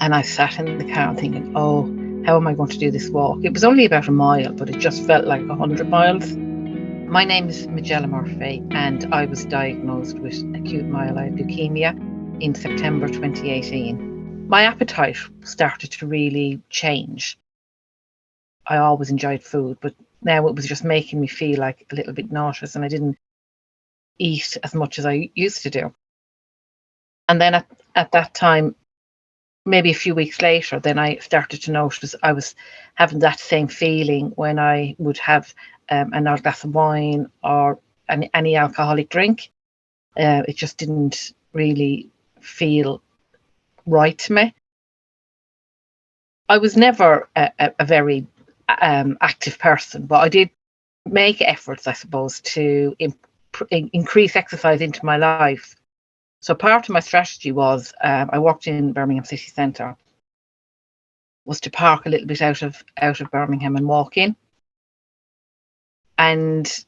And I sat in the car thinking, oh, how am I going to do this walk? It was only about a mile, but it just felt like 100 miles. My name is Majella Murphy, and I was diagnosed with acute myeloid leukemia in September 2018. My appetite started to really change. I always enjoyed food, but now it was just making me feel like a little bit nauseous, and I didn't eat as much as I used to do. And then at that time, maybe a few weeks later, then I started to notice I was having that same feeling when I would have another glass of wine or any alcoholic drink. It just didn't really feel right to me. I was never a very active person, but I did make efforts, I suppose, to increase exercise into my life. So part of my strategy was I worked in Birmingham city centre, was to park a little bit out of Birmingham and walk in. And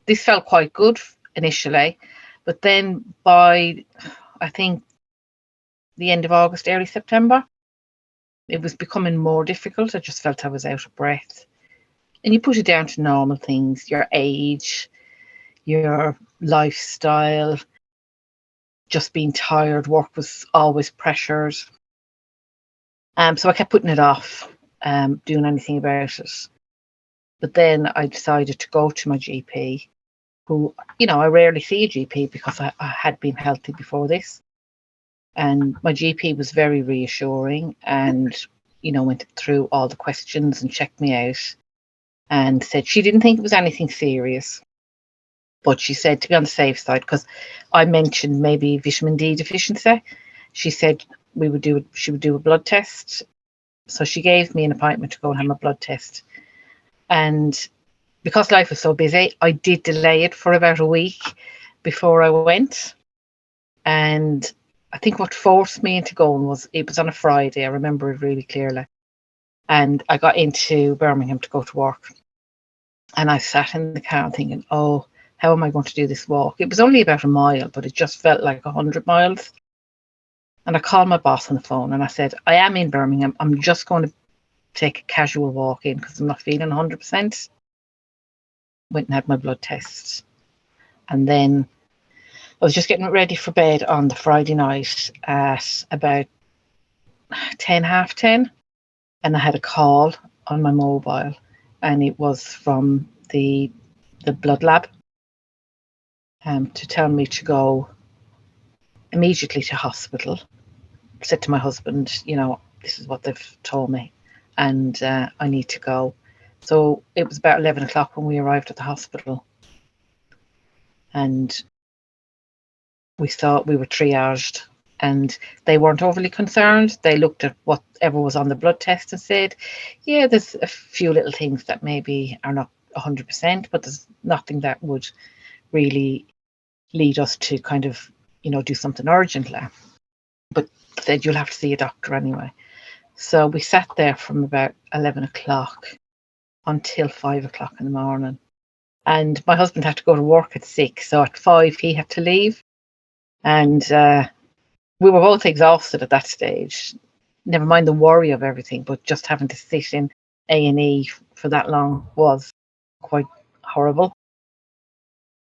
this felt quite good initially, but then by, I think, the end of August, early September, it was becoming more difficult. I just felt I was out of breath. And you put it down to normal things, your age, your lifestyle, just being tired, work was always pressured. So I kept putting it off, doing anything about it. But then I decided to go to my GP, who, I rarely see a GP because I had been healthy before this. And my GP was very reassuring and, went through all the questions and checked me out and said she didn't think it was anything serious. But she said, to be on the safe side, because I mentioned maybe vitamin D deficiency, she said she would do a blood test. So she gave me an appointment to go and have my blood test. And because life was so busy, I did delay it for about a week before I went. And I think what forced me into going it was on a Friday. I remember it really clearly. And I got into Birmingham to go to work. And I sat in the car thinking, oh, how am I going to do this walk? It was only about a mile, but it just felt like 100 miles. And I called my boss on the phone and I said, I am in Birmingham. I'm just going to take a casual walk in because I'm not feeling 100%. Went and had my blood test. And then I was just getting ready for bed on the Friday night at about 10:30. And I had a call on my mobile and it was from the blood lab to tell me to go immediately to hospital. I said to my husband, this is what they've told me and I need to go. So it was about 11 o'clock when we arrived at the hospital. And we thought we were triaged and they weren't overly concerned. They looked at whatever was on the blood test and said, yeah, there's a few little things that maybe are not 100%, but there's nothing that would really lead us to kind of, do something urgently. But said you'll have to see a doctor anyway. So we sat there from about 11 o'clock until 5 o'clock in the morning. And my husband had to go to work at 6. So at 5, he had to leave. And we were both exhausted at that stage. Never mind the worry of everything, but just having to sit in A&E for that long was quite horrible.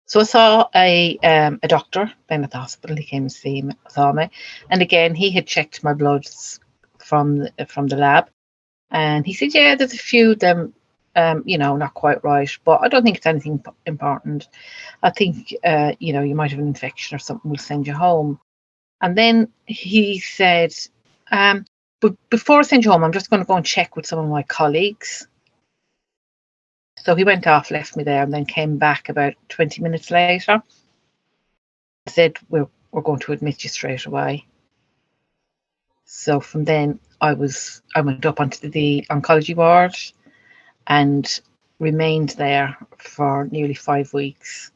So I saw a doctor then at the hospital. He came and saw me. And again, he had checked my bloods from the lab. And he said, yeah, there's a few of them, not quite right, but I don't think it's anything important. I think, you might have an infection or something, we'll send you home. And then he said, but before I send you home, I'm just going to go and check with some of my colleagues. So he went off, left me there, and then came back about 20 minutes later. Said, we're going to admit you straight away. So from then I went up onto the oncology ward and remained there for nearly 5 weeks.